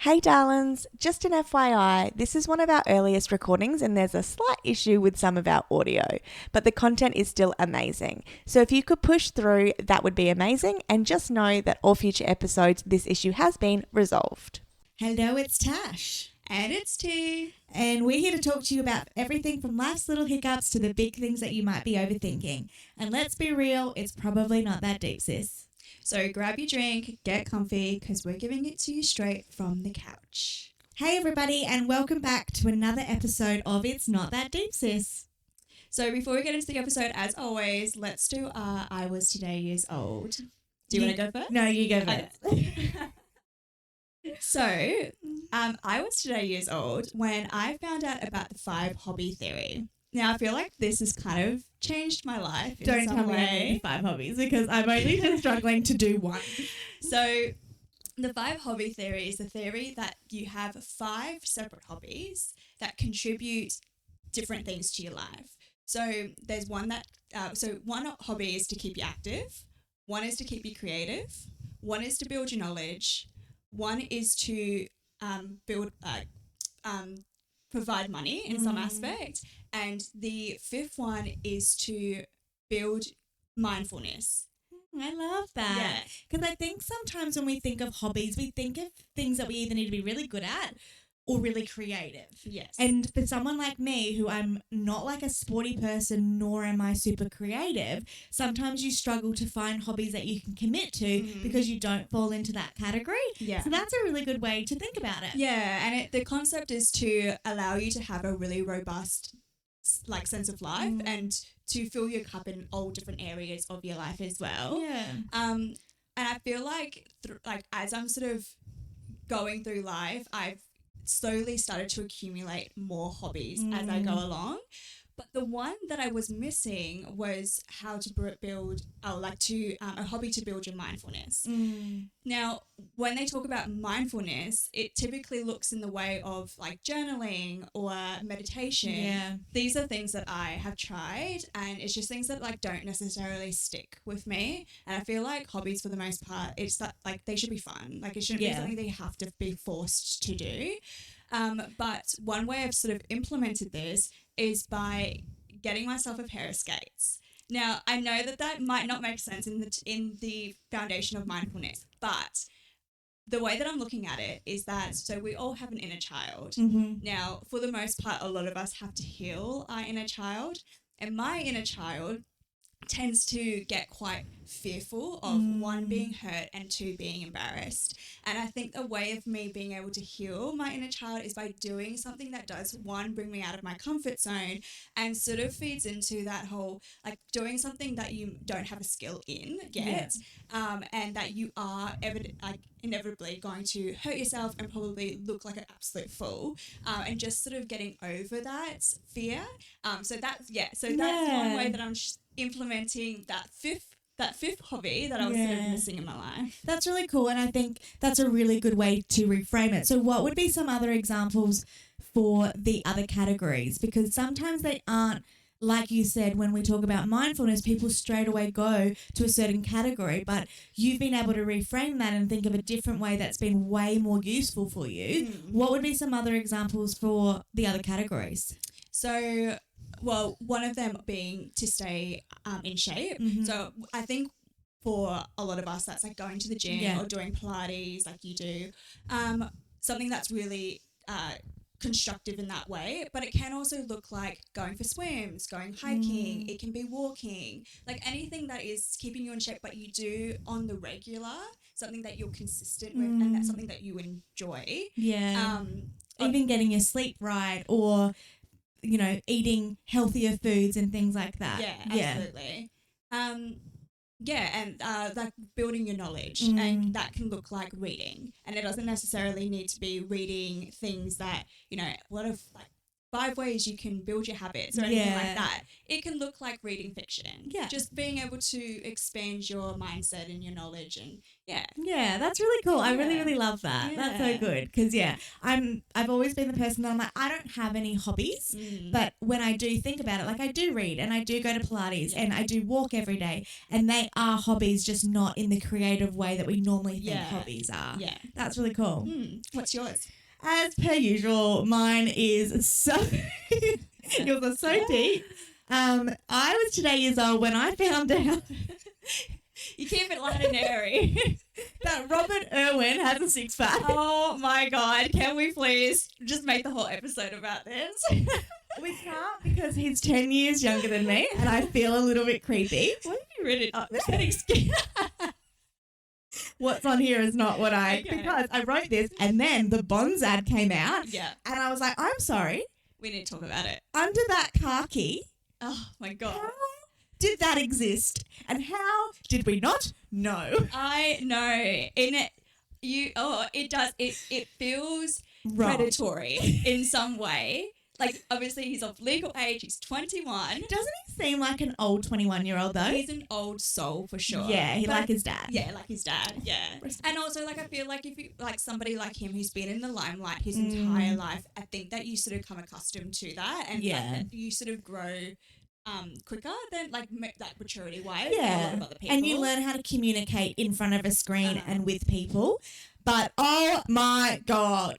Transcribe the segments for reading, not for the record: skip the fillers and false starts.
Hey darlings, just an FYI, this is one of our earliest recordings and there's a slight issue with some of our audio, but the content is still amazing. So if you could push through, that would be amazing, and just know that all future episodes, this issue has been resolved. Hello, it's Tash. And it's T. And we're here to talk to you about everything from life's little hiccups to the big things that you might be overthinking. And let's be real, it's probably not that deep, sis. So grab your drink, get comfy, because we're giving it to you straight from the couch. Hey everybody, and welcome back to another episode of It's Not That Deep, sis. So before we get into the episode, as always, let's do our I was today years old. Do you want to go first? No, you go first. Okay. So, I was today years old when I found out about the 5 hobby theory. Now, I feel like this has kind of changed my life in Don't some tell me I way. need 5 hobbies because I'm only just struggling to do one. So, the 5 hobby theory is the theory that you have 5 separate hobbies that contribute different things to your life. So, there's one that, one hobby is to keep you active, one is to keep you creative, one is to build your knowledge, one is to provide money in some aspect, and the 5th one is to build mindfulness. I love that. Because I think sometimes when we think of hobbies, we think of things that we either need to be really good at or really creative. Yes. And for someone like me, who I'm not like a sporty person, nor am I super creative, sometimes you struggle to find hobbies that you can commit to because you don't fall into that category. Yeah. So that's a really good way to think about it. Yeah, and the concept is to allow you to have a really robust sense of life and to fill your cup in all different areas of your life as well. Yeah. And I feel like as I'm sort of going through life, I've slowly started to accumulate more hobbies as I go along. But the one that I was missing was how to build, a hobby to build your mindfulness. Now, when they talk about mindfulness, it typically looks in the way of like journaling or meditation. Yeah. These are things that I have tried, and it's just things that like don't necessarily stick with me. And I feel like hobbies, for the most part, it's that like they should be fun. Like it shouldn't be something that you have to be forced to do. But one way I've sort of implemented this is by getting myself a pair of skates. Now, I know that might not make sense in the foundation of mindfulness, but the way that I'm looking at it is that, so we all have an inner child. Now, for the most part, a lot of us have to heal our inner child, and my inner child tends to get quite fearful of 1, being hurt, and 2, being embarrassed. And I think the way of me being able to heal my inner child is by doing something that does, 1, bring me out of my comfort zone, and sort of feeds into that whole, like doing something that you don't have a skill in yet, and that you are inevitably going to hurt yourself and probably look like an absolute fool, and just sort of getting over that fear. So that's one way that I'm implementing that fifth hobby that I was sort of missing in my life. That's really cool, and I think that's a really good way to reframe it. So what would be some other examples for the other categories? Because sometimes they aren't, like you said, when we talk about mindfulness, people straight away go to a certain category, but you've been able to reframe that and think of a different way that's been way more useful for you. What would be some other examples for the other categories? So, well, one of them being to stay in shape. So I think for a lot of us, that's like going to the gym or doing Pilates like you do. Something that's really constructive in that way, but it can also look like going for swims, going hiking, it can be walking, like anything that is keeping you in shape, but you do on the regular, something that you're consistent with and that's something that you enjoy. Even getting your sleep right, or eating healthier foods and things like that. Absolutely. And like building your knowledge, and that can look like reading, and it doesn't necessarily need to be reading things that a lot of like 5 ways you can build your habits or anything like that. It can look like reading fiction. Yeah. Just being able to expand your mindset and your knowledge and Yeah, that's really cool. I really, really love that. That's so good because I've always been the person that I'm like, I don't have any hobbies, but when I do think about it, like I do read and I do go to Pilates and I do walk every day, and they are hobbies, just not in the creative way that we normally think hobbies are. Yeah. That's really cool. What's yours? As per usual, mine is so yours are so deep. I was today years old when I found out You keep it light and airy. that Robert Irwin has a six pack. Oh my God. Can we please just make the whole episode about this? We can't because he's 10 years younger than me and I feel a little bit creepy. What have you written up? Getting scared. What's on here is not what because I wrote this and then the Bonds ad came out. Yeah. And I was like, I'm sorry. We need to talk about it. Under that car key, Oh my God. how did that exist? And how did we not know? I know. It does. It feels Wrong. predatory in some way. Like, obviously, he's of legal age. He's 21. Doesn't he seem like an old 21-year-old though? He's an old soul for sure. Yeah, But- like his dad. Yeah, like his dad. Yeah. And also, like, I feel like if you, like, somebody like him who's been in the limelight his entire life, I think that you sort of come accustomed to that. And that you sort of grow quicker than, like, that maturity-wise than a lot of other people. And you learn how to communicate in front of a screen and with people. But, oh, my God.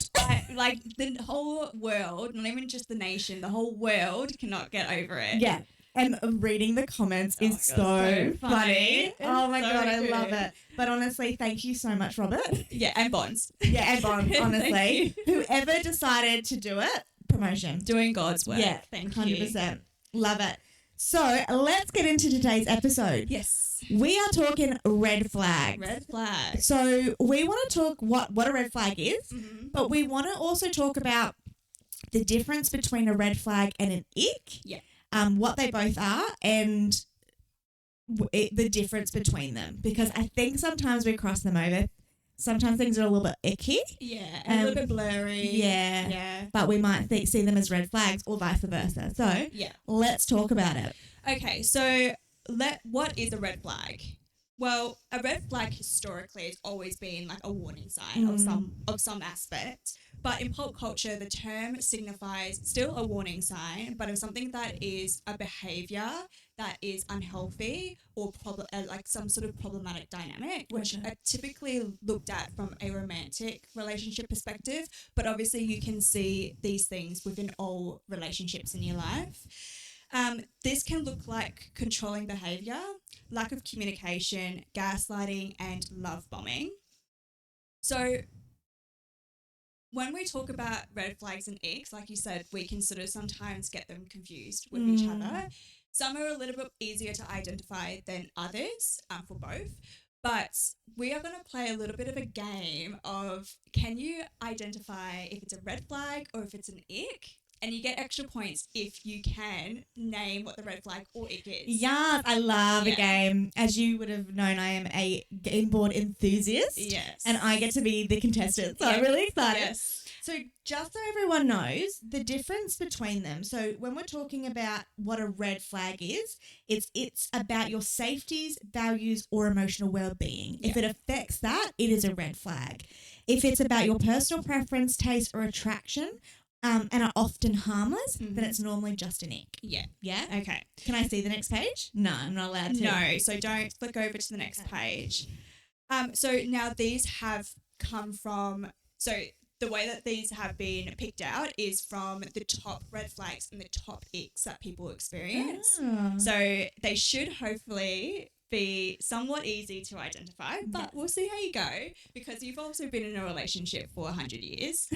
Like, the whole world, not even just the nation, the whole world cannot get over it. Yeah. And reading the comments Oh is my so God, so funny. funny. Oh, my It's so God, I good. love it. But honestly, thank you so much, Robert. Yeah, and Bonds. Yeah, and Bonds, Thank honestly. Whoever decided to do it, promotion. Doing God's work. Yeah, Thank 100%. Love it. So let's get into today's episode. Yes. We are talking red flags. Red flag. So we want to talk what a red flag is, Mm-hmm. but we want to also talk about the difference between a red flag and an ick. Yeah. What they both are and the difference between them, because I think sometimes we cross them over. Sometimes things are a little bit icky. Yeah, and a little bit blurry. Yeah. Yeah. But we might see them as red flags or vice versa. So Yeah. let's talk about it. Okay, so what is a red flag? Well, a red flag historically has always been like a warning sign of some aspect. But in pop culture, the term signifies still a warning sign, but of something that is a behavior that is unhealthy or like some sort of problematic dynamic, which are typically looked at from a romantic relationship perspective. But obviously, you can see these things within all relationships in your life. This can look like controlling behavior, lack of communication, gaslighting, and love bombing. So when we talk about red flags and icks, like you said, we can sort of sometimes get them confused with each other. Some are a little bit easier to identify than others for both. But we are going to play a little bit of a game of, can you identify if it's a red flag or if it's an ick? And you get extra points if you can name what the red flag or ick is. Yes, I love a game. As you would have known, I am a game board enthusiast. Yes. And I get to be the contestant. So I'm really excited. Yes. So just so everyone knows the difference between them. So when we're talking about what a red flag is, it's about your safeties, values, or emotional well-being. If it affects that, it is a red flag. If it's about your personal preference, taste, or attraction, and are often harmless, then it's normally just an ick. Yeah. Yeah? Okay. Can I see the next page? No, I'm not allowed to. No, so don't flick over to the next page. So now these have come from, so the way that these have been picked out is from the top red flags and the top icks that people experience. So they should hopefully be somewhat easy to identify, but we'll see how you go, because you've also been in a relationship for 100 years.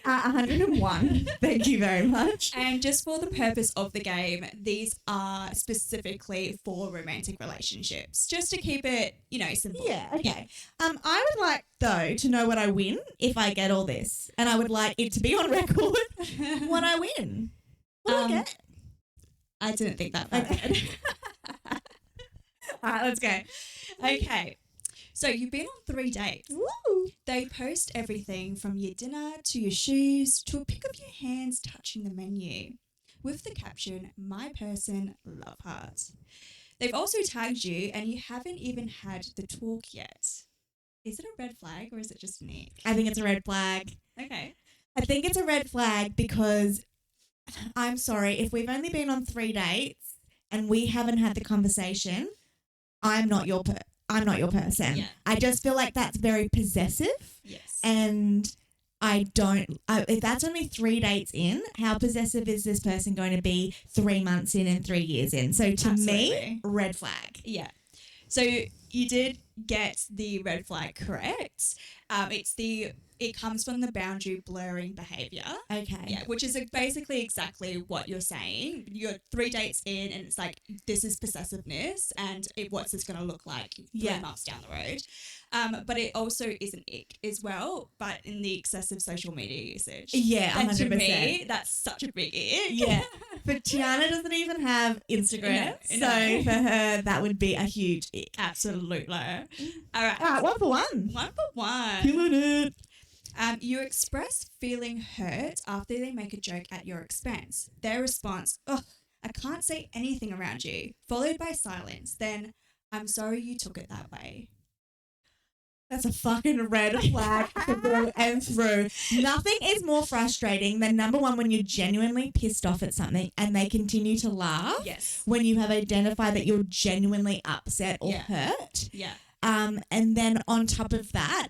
101. Thank you very much. And just for the purpose of the game, these are specifically for romantic relationships, just to keep it, simple. Yeah, okay. I would like, though, to know what I win if I get all this. And I would like it to be on record what I win. What do I get? I didn't think that far ahead. All right, let's go. Okay. So you've been on 3 dates. Woo! They post everything from your dinner to your shoes to a pic of your hands touching the menu with the caption, "My person, love heart." They've also tagged you and you haven't even had the talk yet. Is it a red flag or is it just an ick? I think it's a red flag. Okay. I think it's a red flag because I'm sorry, if we've only been on 3 dates and we haven't had the conversation, I'm not your person. Yeah. I just feel like that's very possessive, Yes. and if that's only 3 dates in, how possessive is this person going to be 3 months in and 3 years in? So to me, Absolutely. red flag. Yeah. So you did get the red flag correct. It comes from the boundary blurring behavior. Okay. Yeah, which is basically exactly what you're saying. You're 3 dates in, and it's like, this is possessiveness, and what's this going to look like 3 months down the road? But it also is an ick as well, but in the excessive social media usage. Yeah, And to 100%. me, that's such a big ick. Yeah. But Tiana doesn't even have Instagram. No, So no. for her, that would be a huge ick. Absolutely. All right. All right, 1 for 1. 1 for 1. Killing it. You express feeling hurt after they make a joke at your expense. Their response, "Ugh, I can't say anything around you," followed by silence. Then, "I'm sorry you took it that way." That's a fucking red flag through and through. Nothing is more frustrating than, number one, when you're genuinely pissed off at something and they continue to laugh. Yes. When you have identified that you're genuinely upset or Yeah. hurt. Yeah. And then on top of that,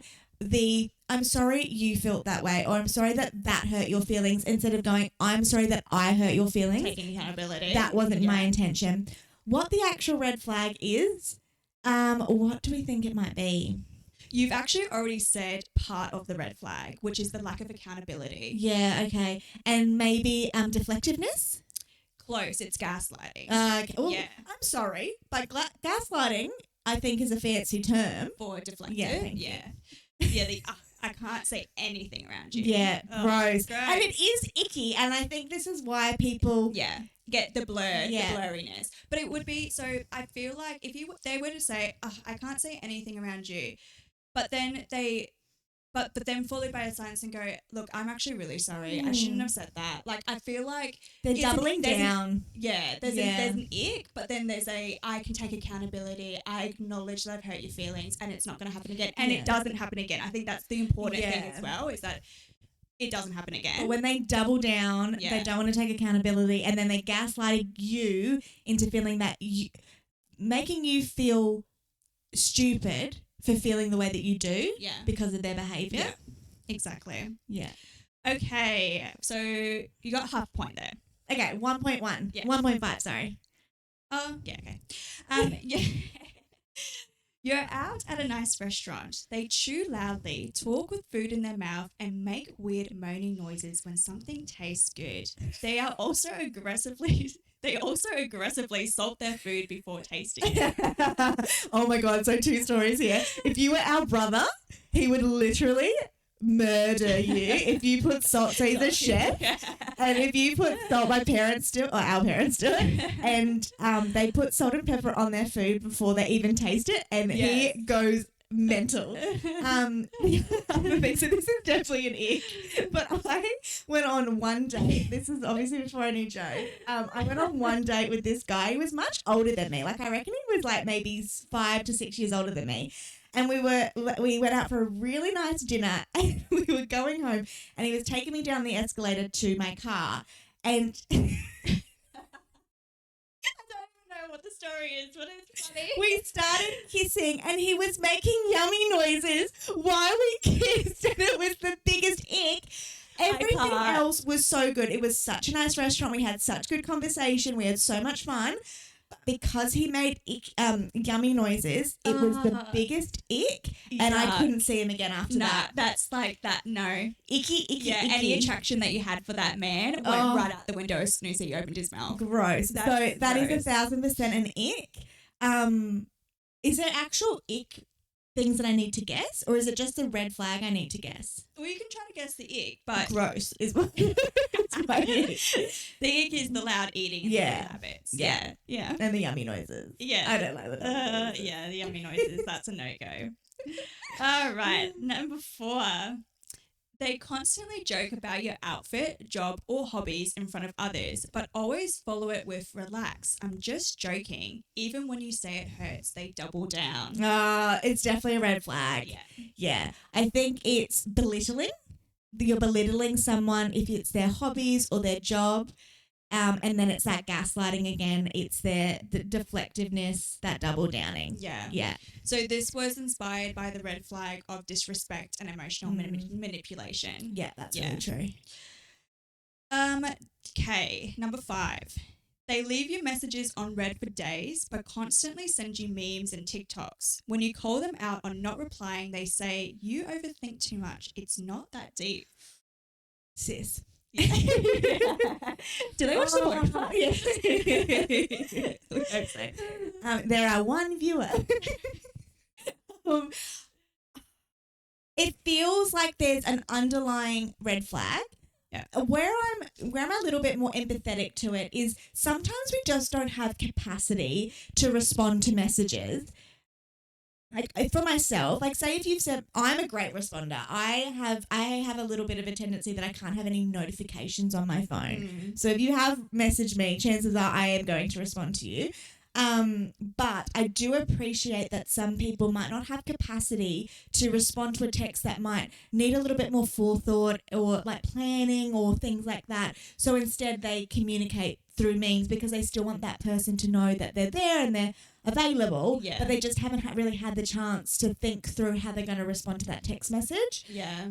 I'm sorry you felt that way, or I'm sorry that hurt your feelings, instead of going, I'm sorry that I hurt your feelings. Taking accountability. That wasn't Yeah. my intention. What the actual red flag is, what do we think it might be? You've actually already said part of the red flag, which is the lack of accountability. Yeah, okay. And maybe deflectiveness? Close. It's gaslighting. Okay. Well, Yeah. I'm sorry, but gaslighting, I think, is a fancy term. For deflective. Yeah, thank you. Yeah. Yeah. I can't say anything around you. Yeah, Oh, gross. gross. And it is icky, and I think this is why people... Yeah, get the blur, Yeah. the blurriness. But it would be, so I feel like if they were to say, I can't say anything around you, but then but then followed by a silence and go, "Look, I'm actually really sorry. I shouldn't have said that." Like, I feel like They're it's doubling there's down. there's an ick, but then there's I can take accountability. I acknowledge that I've hurt your feelings, and it's not going to happen again. And Yeah. it doesn't happen again. I think that's the important thing Yeah. as well, is that it doesn't happen again. But when they double down, Yeah. they don't want to take accountability, and then they gaslight you into feeling that making you feel stupid for feeling the way that you do Yeah. because of their behavior. Yeah. Exactly. Yeah. Okay, so you got half a point there. Okay, 1.1. Yeah. 1.5, sorry. Oh, yeah, okay. Yeah. You're out at a nice restaurant. They chew loudly, talk with food in their mouth, and make weird moaning noises when something tastes good. They also aggressively salt their food before tasting it. Oh my God, so 2 stories here. If you were our brother, he would literally murder you if you put salt. So he's a chef. And if you put salt, my parents do, or our parents do it, and they put salt and pepper on their food before they even taste it, and he goes mental. So this is definitely an ick. But I went on one date. This is obviously before I knew Joe. I went on one date with this guy. He was much older than me. Like, I reckon he was like maybe 5 to 6 years older than me. And we went out for a really nice dinner, and we were going home, and he was taking me down the escalator to my car, and I don't even know what the story is, but it's funny. we started kissing, and he was making yummy noises while we kissed, and it was the biggest ick. Everything can't. else was so good. It was such a nice restaurant. We had such good conversation. We had so much fun. Because he made yummy noises, it was the biggest ick, and I Yuck. couldn't see him again after Nah, that. that's like that. No. Icky, Yeah, icky. any attraction that you had for that man went Oh. right out the window as soon as he opened his mouth. Gross. That's So that is gross. 1,000% an ick. Is there actual ick things that I need to guess, or is it just a red flag I need to guess? Well, you can try to guess the ick, but Gross is what it's my ick. the ick is the loud eating and Yeah. the habits. Yeah. Yeah. And the yummy noises. Yeah. I don't like the noises. Yeah, the yummy noises. That's a no-go. All right. Number 4. They constantly joke about your outfit, job, or hobbies in front of others, but always follow it with relax. I'm just joking. Even when you say it hurts, they double down. It's definitely a red flag. Yeah. Yeah. I think it's belittling. You're belittling someone if it's their hobbies or their job. And then it's that gaslighting again. It's their deflectiveness, that double downing. Yeah. Yeah. So this was inspired by the red flag of disrespect and emotional manipulation. Yeah, that's really true. Okay, number 5. They leave your messages on read for days, but constantly send you memes and TikToks. When you call them out on not replying, they say, you overthink too much. It's not that deep. Sis. Yeah. Do they watch the podcast? Yes. We hope so. There are one viewer. It feels like there's an underlying red flag. Yeah. Where I'm a little bit more empathetic to it is sometimes we just don't have capacity to respond to messages. Like for myself, like say if you've said I'm a great responder, I have a little bit of a tendency that I can't have any notifications on my phone. So if you have messaged me, chances are I am going to respond to you. But I do appreciate that some people might not have capacity to respond to a text that might need a little bit more forethought or like planning or things like that. So instead they communicate through memes because they still want that person to know that they're there and they're available, but they just haven't really had the chance to think through how they're going to respond to that text message. Yeah.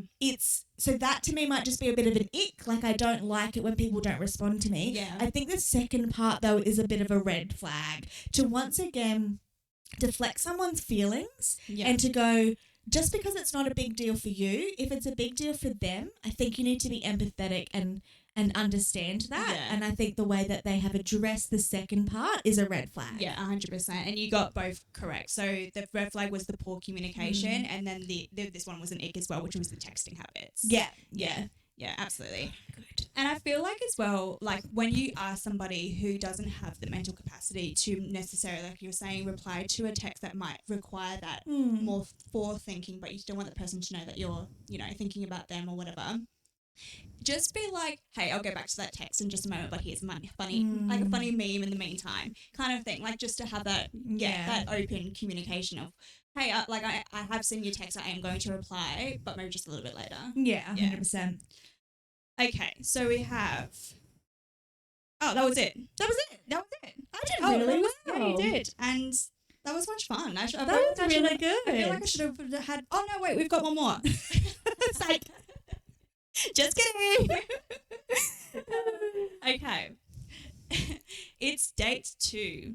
So that to me might just be a bit of an ick. Like I don't like it when people don't respond to me. Yeah. I think the second part though is a bit of a red flag to once again deflect someone's feelings and to go, just because it's not a big deal for you, if it's a big deal for them, I think you need to be empathetic and understand that. Yeah. And I think the way that they have addressed the second part is a red flag. Yeah, 100%. And you got both correct. So the red flag was the poor communication, and then this one was an ick as well, which was the texting habits. Yeah. Yeah, absolutely. Good. And I feel like as well, like when you are somebody who doesn't have the mental capacity to necessarily, like you were saying, reply to a text that might require that more forethinking, but you still want the person to know that you're, thinking about them or whatever. Just be like, hey, I'll go back to that text in just a moment, but here's funny, like a funny meme in the meantime, kind of thing. Like just to have that, that open communication of, hey, I have seen your text, I am going to reply, but maybe just a little bit later. Yeah, 100%. Okay, so we have. Oh, that was it. That was it. I did really well. Yeah, you did, and that was much fun. That was really good. I feel like I should have had. Oh no, wait, we've got one more. It's like. Just kidding. Okay. It's date 2.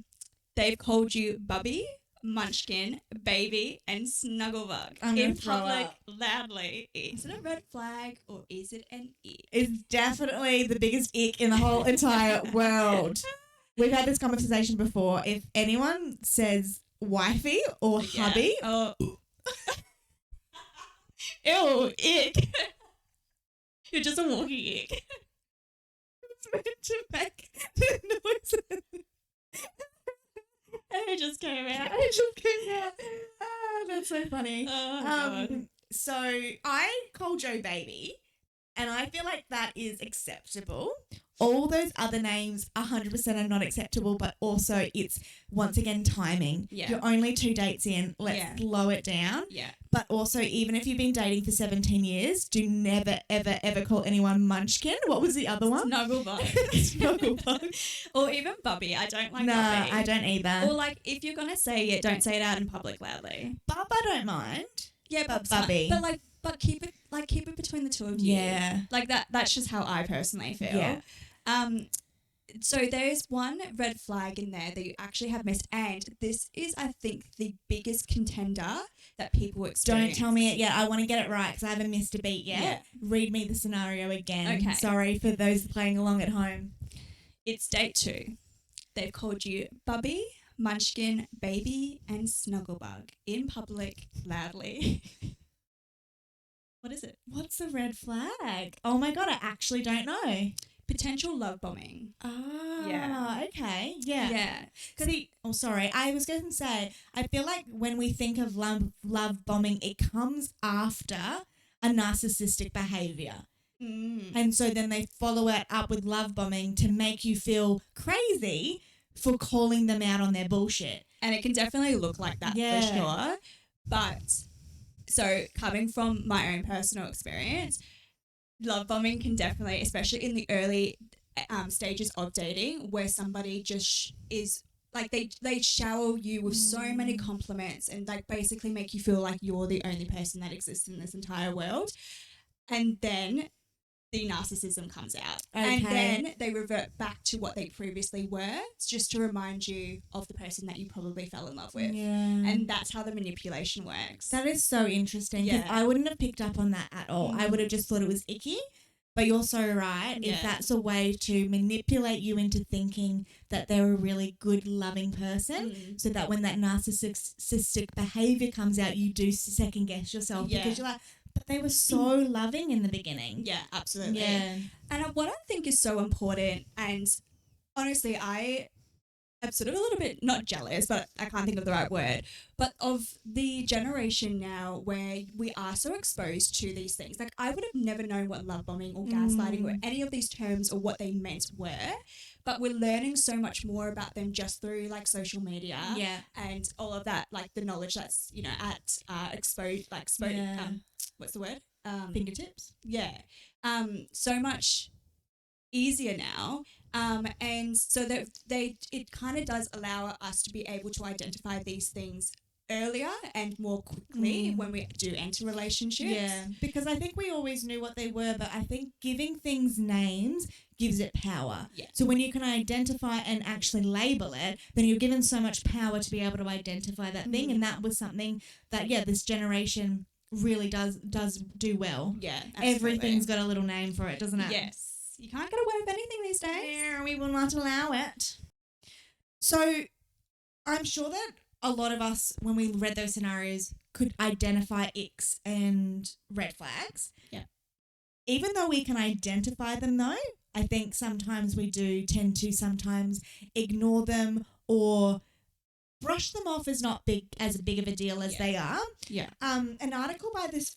They've called you Bubby, Munchkin, Baby, and Snugglebug in public loudly. Is it a red flag or is it an ick? It's definitely the biggest ick in the whole entire world. We've had this conversation before. If anyone says wifey or hubby. Oh. Ew, ick. You're just a walking ick. It's meant to make the noises. And it just came out. Ah, that's so funny. Oh, God. So I call Joe Baby, and I feel like that is acceptable. All those other names 100% are not acceptable, but also it's, once again, timing. Yeah. You're only 2 dates in. Let's slow it down. Yeah. But also, even if you've been dating for 17 years, do never, ever, ever call anyone Munchkin. What was the other one? Snugglebug. Snugglebug. Or even Bubby. I don't like No, Bubby. I don't either. Or like, if you're going to say it, don't say it out in public loudly. Bub, I don't mind. Yeah, but Bubby. But keep it between the two of you. Yeah. Like that's just how I personally feel. Yeah. So there's one red flag in there that you actually have missed, and this is, I think, the biggest contender that people experience. Don't tell me it yet. I want to get it right because I haven't missed a beat yet. Yeah. Read me the scenario again. Okay. Sorry for those playing along at home. It's date 2. They've called you Bubby, Munchkin, Baby, and Snugglebug in public loudly. What is it? What's the red flag? Oh my God, I actually don't know. potential love bombing. Okay. Yeah. Yeah. See, sorry. I was going to say, I feel like when we think of love bombing, it comes after a narcissistic behavior. And so then they follow it up with love bombing to make you feel crazy for calling them out on their bullshit. And it can definitely look like that for sure. But so coming from my own personal experience, love bombing can definitely, especially in the early stages of dating, where somebody just is like they shower you with so many compliments and like basically make you feel like you're the only person that exists in this entire world. And then the narcissism comes out. Okay. And then they revert back to what they previously were, just to remind you of the person that you probably fell in love with. Yeah. And that's how the manipulation works. That is so interesting. Yeah. I wouldn't have picked up on that at all. I would have just thought it was icky. But you're so right. Yeah. If that's a way to manipulate you into thinking that they're a really good, loving person, so that when that narcissistic behavior comes out, you do second guess yourself because you're like, but they were so loving in the beginning. Yeah, absolutely. Yeah. And what I think is so important, and honestly, I am sort of a little bit not jealous, but I can't think of the right word, but of the generation now where we are so exposed to these things. Like I would have never known what love bombing or gaslighting or any of these terms or what they meant were. But we're learning so much more about them just through like social media and all of that, like the knowledge that's, you know, at exposed, what's the word? Fingertips. Yeah. So much easier now. And so that it kind of does allow us to be able to identify these things earlier and more quickly when we do enter relationships. Yeah, because I think we always knew what they were, but I think giving things names gives it power. Yeah. So when you can identify and actually label it, then you're given so much power to be able to identify that thing, and that was something that this generation really does do well. Yeah, absolutely. Everything's got a little name for it, doesn't it? Yes. You can't get away with anything these days. Yeah, we will not allow it. So I'm sure that a lot of us, when we read those scenarios, could identify icks and red flags. Yeah. Even though we can identify them, though, I think sometimes we do tend to sometimes ignore them or brush them off as not as big of a deal as they are. Yeah. An article by this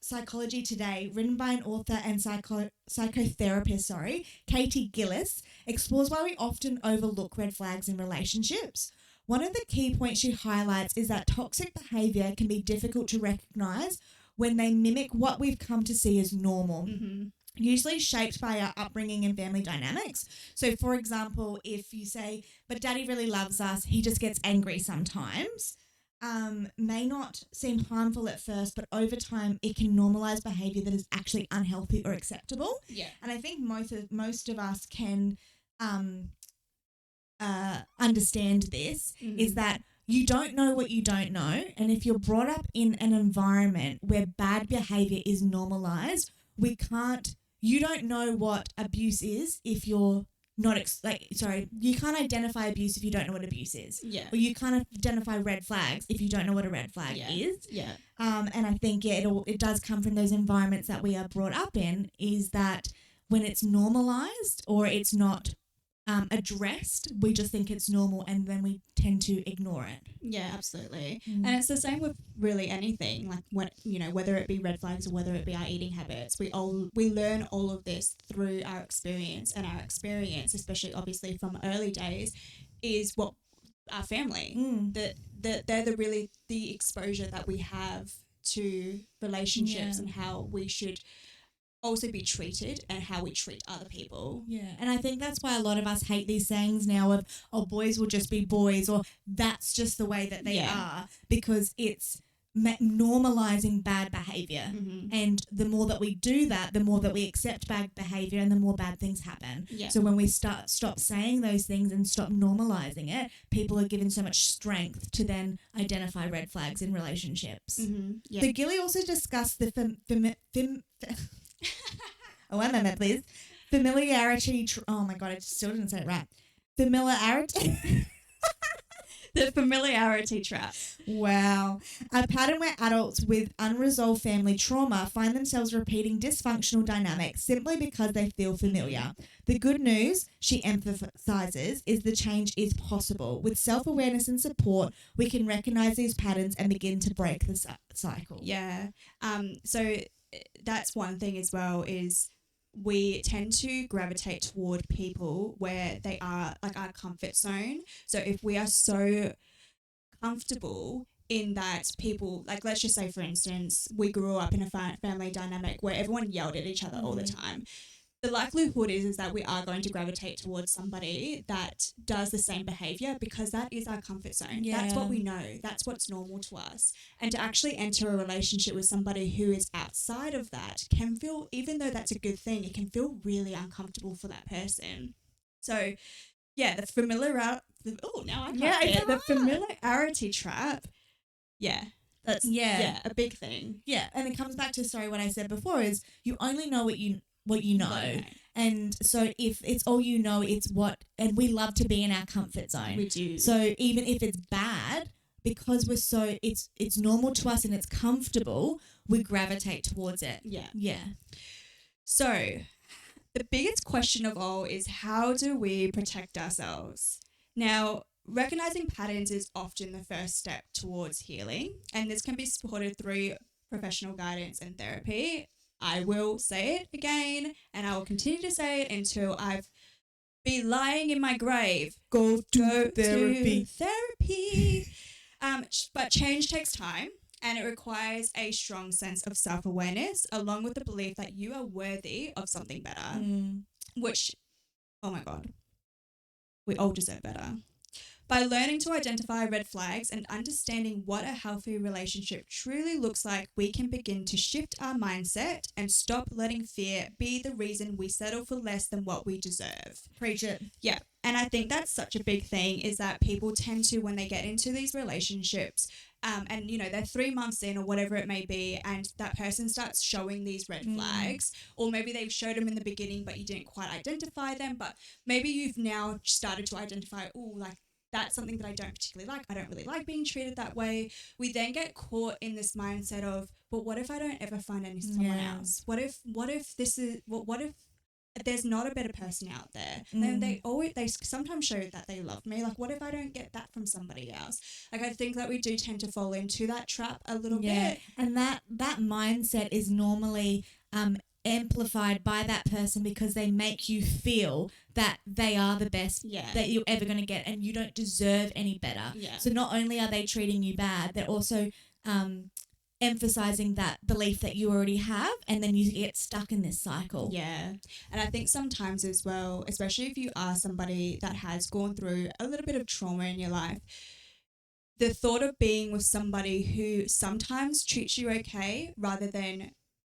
Psychology Today, written by an author and psychotherapist, Katie Gillis, explores why we often overlook red flags in relationships. One of the key points she highlights is that toxic behaviour can be difficult to recognise when they mimic what we've come to see as normal. Usually shaped by our upbringing and family dynamics. So, for example, if you say, but daddy really loves us, he just gets angry sometimes, may not seem harmful at first, but over time it can normalise behaviour that is actually unhealthy or acceptable. Yeah. And I think most of us can understand this, is that you don't know what you don't know. And if you're brought up in an environment where bad behaviour is normalised, you don't know what abuse is if you're not, you can't identify abuse if you don't know what abuse is. Yeah. Or you can't identify red flags if you don't know what a red flag is. Yeah. And I think, it does come from those environments that we are brought up in, is that when it's normalised or it's not addressed, we just think it's normal and then we tend to ignore it. Yeah, absolutely. And it's the same with really anything, like whether it be red flags or whether it be our eating habits. We learn all of this through our experience, and our experience, especially obviously from early days, is what our family. They're the exposure that we have to relationships and how we should also be treated and how we treat other people. Yeah, and I think that's why a lot of us hate these sayings now of, oh, boys will just be boys, or that's just the way that they are, because it's normalizing bad behavior. And the more that we do that, the more that we accept bad behavior and the more bad things happen. So when we stop saying those things and stop normalizing it, people are given so much strength to then identify red flags in relationships. So Gilly also discussed the one moment, please. Familiarity. Oh my God, I still didn't say it right. Familiarity. The familiarity trap. Wow. A pattern where adults with unresolved family trauma find themselves repeating dysfunctional dynamics simply because they feel familiar. The good news, she emphasizes, is the change is possible. With self-awareness and support, we can recognize these patterns and begin to break the cycle. Yeah. So that's one thing as well is we tend to gravitate toward people where they are like our comfort zone. So if we are so comfortable in that people, like let's just say for instance, we grew up in a family dynamic where everyone yelled at each other all the time. The likelihood is that we are going to gravitate towards somebody that does the same behavior because that is our comfort zone. Yeah. That's what we know. That's what's normal to us. And to actually enter a relationship with somebody who is outside of that can feel, even though that's a good thing, it can feel really uncomfortable for that person. So, yeah, the familiarity. Oh, now I can't say it. The familiarity trap. Yeah. That's a big thing. Yeah, and it comes back to what I said before is you only know what you know. Okay. And so if it's all you know, it's what, and we love to be in our comfort zone. We do. So even if it's bad, because we're so, it's normal to us and it's comfortable, we gravitate towards it. Yeah. Yeah. So the biggest question of all is how do we protect ourselves? Now, recognizing patterns is often the first step towards healing, and this can be supported through professional guidance and therapy. I will say it again, and I will continue to say it until I've been lying in my grave. Go to therapy. But change takes time, and it requires a strong sense of self-awareness, along with the belief that you are worthy of something better. Which, oh my God, we all deserve better. By learning to identify red flags and understanding what a healthy relationship truly looks like, we can begin to shift our mindset and stop letting fear be the reason we settle for less than what we deserve. Preach it. Yeah. And I think that's such a big thing is that people tend to, when they get into these relationships, and you know, they're 3 months in or whatever it may be, and that person starts showing these red flags, or maybe they've showed them in the beginning, but you didn't quite identify them, but maybe you've now started to identify, oh, like, that's something that I don't particularly like. I don't really like being treated that way. We then get caught in this mindset of, but what if I don't ever find someone else? What if there's not a better person out there? And they sometimes show that they love me. Like, what if I don't get that from somebody else? Like, I think that we do tend to fall into that trap a little bit. And that mindset is normally amplified by that person because they make you feel that they are the best that you're ever going to get and you don't deserve any better. So not only are they treating you bad, they're also emphasizing that belief that you already have, and then you get stuck in this cycle. Yeah. And I think sometimes as well, especially if you are somebody that has gone through a little bit of trauma in your life, the thought of being with somebody who sometimes treats you okay rather than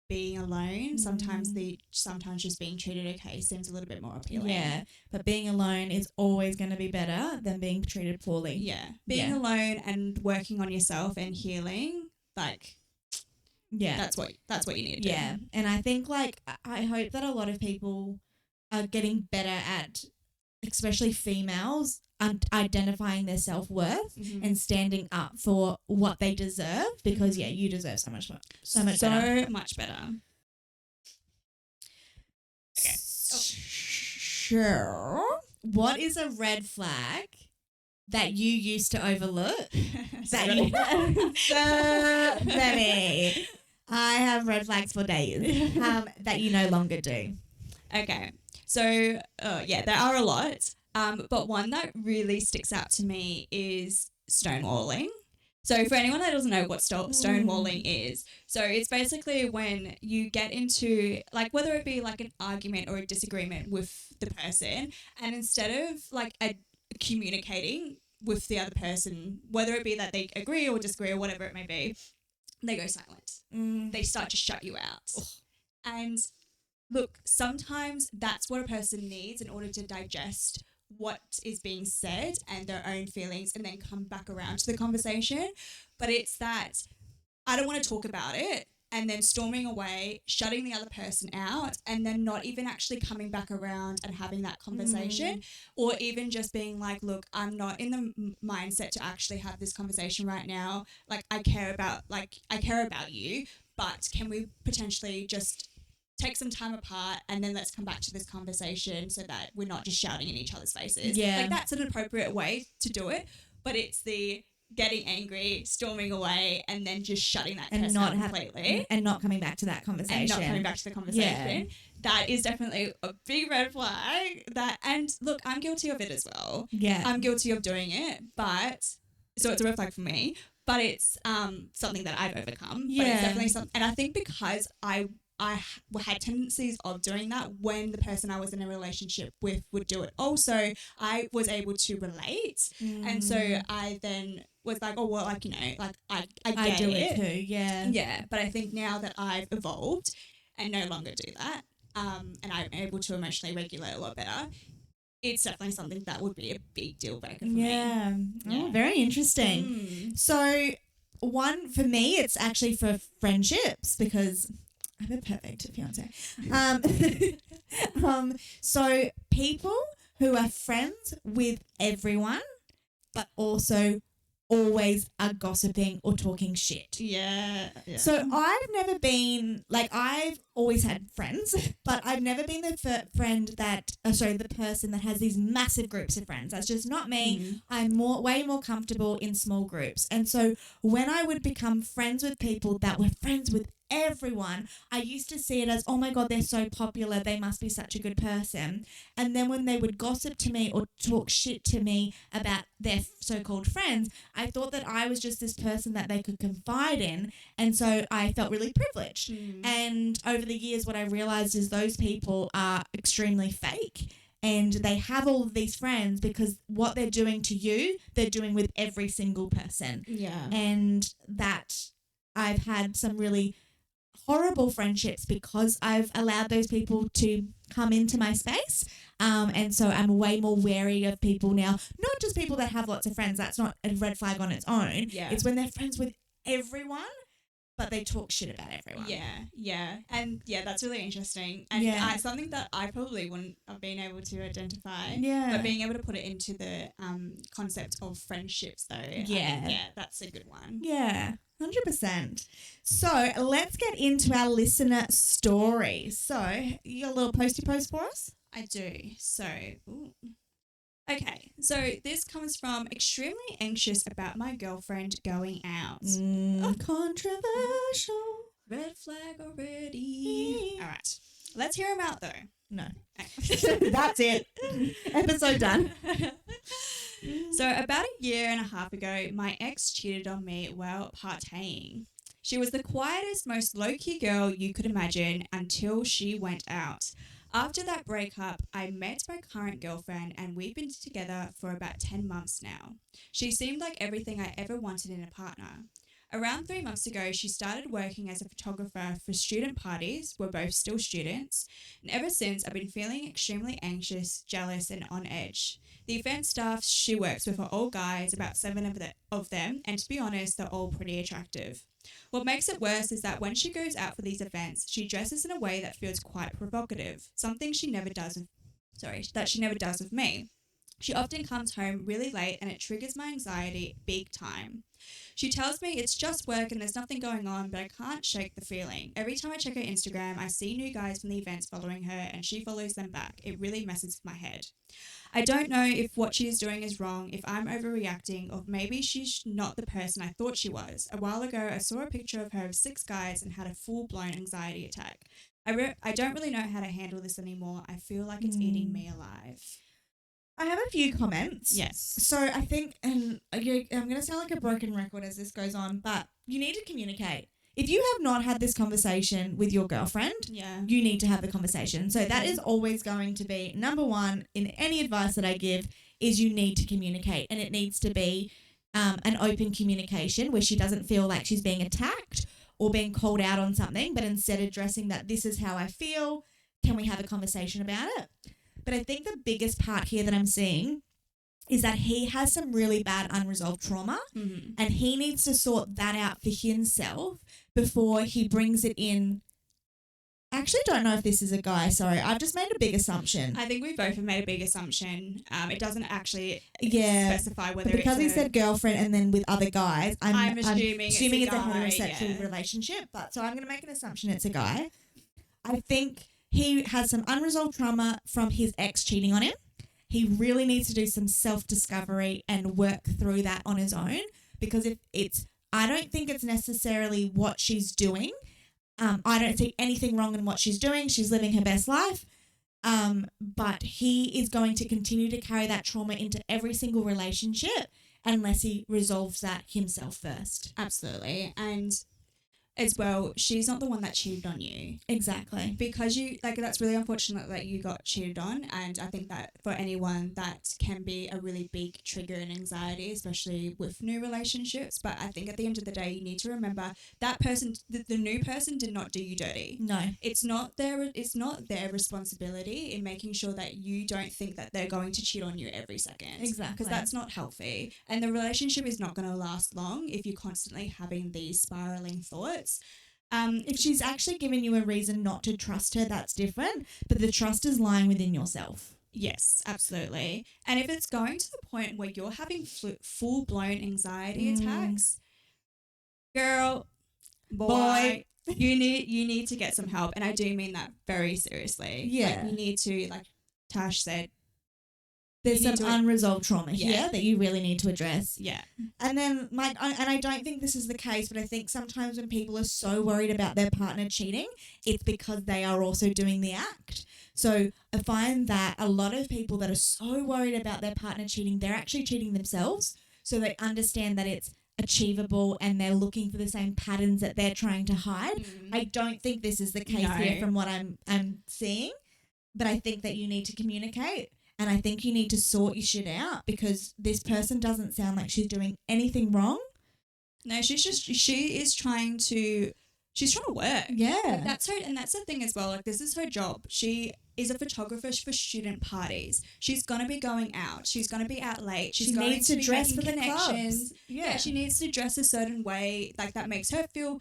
being alone, sometimes just being treated okay seems a little bit more appealing. Yeah, but being alone is always going to be better than being treated poorly. Yeah, being alone and working on yourself and healing, like, that's what you need to do. Yeah, and I think I hope that a lot of people are getting better at, especially females, identifying their self-worth and standing up for what they deserve, because you deserve so much better. Okay. Sure. What is a red flag that you used to overlook? Baby, I have red flags for days that you no longer do. Okay. So, there are a lot. But one that really sticks out to me is stonewalling. So for anyone that doesn't know what stonewalling is, so it's basically when you get into, like, whether it be like an argument or a disagreement with the person, and instead of like communicating with the other person, whether it be that they agree or disagree or whatever it may be, they go silent. They start to shut you out. And look, sometimes that's what a person needs in order to digest what is being said and their own feelings and then come back around to the conversation. But it's that I don't want to talk about it. and then storming away, shutting the other person out, and then not even actually coming back around and having that conversation, or even just being like, look, I'm not in the mindset to actually have this conversation right now. Like, I care about you, but can we potentially just take some time apart and then let's come back to this conversation so that we're not just shouting in each other's faces. Yeah. Like, that's an appropriate way to do it, but it's the getting angry, storming away, and then just shutting that person out completely. And not coming back to that conversation. And not coming back to the conversation. Yeah. That is definitely a big red flag. And look, I'm guilty of it as well. Yeah. I'm guilty of doing it, so it's a red flag for me, but it's something that I've overcome. Yeah. But it's definitely something, and I think because I had tendencies of doing that when the person I was in a relationship with would do it also, I was able to relate. And so I then was like, oh, well, like, you know, like I get do it too, yeah. Yeah, but I think now that I've evolved and no longer do that, and I'm able to emotionally regulate a lot better, it's definitely something that would be a big deal breaker for me. Yeah. Oh, very interesting. So one, for me, it's actually for friendships because I have a perfect fiance. So people who are friends with everyone, but also always are gossiping or talking shit. Yeah. So I've never been, like, I've always had friends, but I've never been the the person that has these massive groups of friends. That's just not me. I'm way more comfortable in small groups. And so when I would become friends with people that were friends with everyone, I used to see it as, oh my God, they're so popular, they must be such a good person. And then when they would gossip to me or talk shit to me about their so-called friends, I thought that I was just this person that they could confide in, and so I felt really privileged. And over the years, what I realized is those people are extremely fake, and they have all of these friends because what they're doing to you, they're doing with every single person. Yeah. And that I've had some really horrible friendships because I've allowed those people to come into my space. And so I'm way more wary of people now, not just people that have lots of friends. That's not a red flag on its own. Yeah. It's when they're friends with everyone, but they talk shit about everyone. Yeah. And yeah, that's really interesting. And something that I probably wouldn't have been able to identify. Yeah. But being able to put it into the concept of friendships though. Yeah. That's a good one. Yeah. 100%. So let's get into our listener story. So you got a little posty post for us? I do. So, okay. So this comes from extremely anxious about my girlfriend going out. Controversial. Red flag already. All right. Let's hear him out though. No. Okay. That's it. Episode done. So about a year and a half ago, my ex cheated on me while partying. She was the quietest, most low-key girl you could imagine until she went out. After that breakup, I met my current girlfriend and we've been together for about 10 months now. She seemed like everything I ever wanted in a partner. Around 3 months ago, she started working as a photographer for student parties. We're both still students. And ever since, I've been feeling extremely anxious, jealous, and on edge. The event staff she works with are all guys, about 7 of them, and to be honest, they're all pretty attractive. What makes it worse is that when she goes out for these events, she dresses in a way that feels quite provocative, something she never does with me. She often comes home really late and it triggers my anxiety big time. She tells me it's just work and there's nothing going on, but I can't shake the feeling. Every time I check her Instagram, I see new guys from the events following her and she follows them back. It really messes with my head. I don't know if what she is doing is wrong, if I'm overreacting, or maybe she's not the person I thought she was. A while ago, I saw a picture of her of 6 guys and had a full-blown anxiety attack. I don't really know how to handle this anymore. I feel like it's eating me alive. I have a few comments. Yes. So I think, and I'm going to sound like a broken record as this goes on, but you need to communicate. If you have not had this conversation with your girlfriend, you need to have the conversation. So that is always going to be number one in any advice that I give is you need to communicate, and it needs to be an open communication where she doesn't feel like she's being attacked or being called out on something, but instead addressing that this is how I feel. Can we have a conversation about it? But I think the biggest part here that I'm seeing is that he has some really bad unresolved trauma and he needs to sort that out for himself before he brings it in. I actually don't know if this is a guy. Sorry, I've just made a big assumption. I think we both have made a big assumption. It doesn't actually but specify whether because he said girlfriend and then with other guys, I'm assuming it's a a guy, heterosexual relationship. But so I'm going to make an assumption it's a guy. I think he has some unresolved trauma from his ex cheating on him. He really needs to do some self-discovery and work through that on his own, because I don't think it's necessarily what she's doing. I don't see anything wrong in what she's doing. She's living her best life. But he is going to continue to carry that trauma into every single relationship unless he resolves that himself first. Absolutely. And as well, she's not the one that cheated on you. Exactly. Because that's really unfortunate that you got cheated on. And I think that for anyone, that can be a really big trigger and anxiety, especially with new relationships. But I think at the end of the day, you need to remember that person, the new person did not do you dirty. No. It's not their responsibility in making sure that you don't think that they're going to cheat on you every second. Exactly. Because that's not healthy. And the relationship is not going to last long if you're constantly having these spiraling thoughts. If she's actually given you a reason not to trust her, that's different. But the trust is lying within yourself. Yes, absolutely. And if it's going to the point where you're having full-blown anxiety attacks, girl, boy, you need to get some help. And I do mean that very seriously. Yeah. You need to, like Tash said, there's some unresolved trauma here that you really need to address. Yeah. And then, I don't think this is the case, but I think sometimes when people are so worried about their partner cheating, it's because they are also doing the act. So I find that a lot of people that are so worried about their partner cheating, they're actually cheating themselves. So they understand that it's achievable and they're looking for the same patterns that they're trying to hide. I don't think this is the case here from what I'm seeing, but I think that you need to communicate. And I think you need to sort your shit out, because this person doesn't sound like she's doing anything wrong. No, she is trying to work. Yeah. That's her, and that's the thing as well. Like, this is her job. She is a photographer for student parties. She's gonna be going out. She's gonna be out late. She needs to dress for the clubs. Yeah, she needs to dress a certain way, like that makes her feel,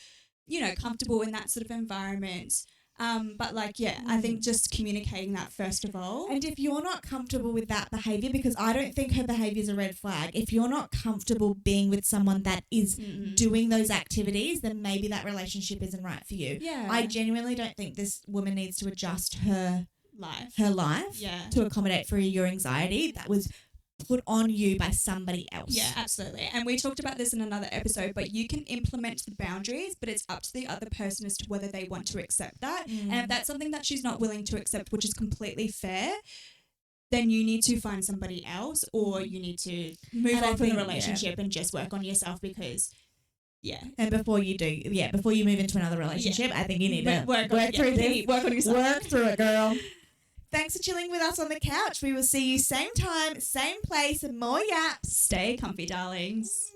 comfortable in that sort of environment. But I think just communicating that first of all. And if you're not comfortable with that behavior, because I don't think her behavior is a red flag, if you're not comfortable being with someone that is doing those activities, then maybe that relationship isn't right for you. Yeah. I genuinely don't think this woman needs to adjust her life yeah. to accommodate for your anxiety. That was put on you by somebody else. Yeah, absolutely. And we talked about this in another episode, but you can implement the boundaries, but it's up to the other person as to whether they want to accept that. And if that's something that she's not willing to accept, which is completely fair, then you need to find somebody else, or you need to move on from the relationship and just work on yourself, because and before you move into another relationship, I think you need to work through this. Work on yourself. Work through it, girl. Thanks for chilling with us on the couch. We will see you same time, same place, and more yaps. Stay comfy, darlings.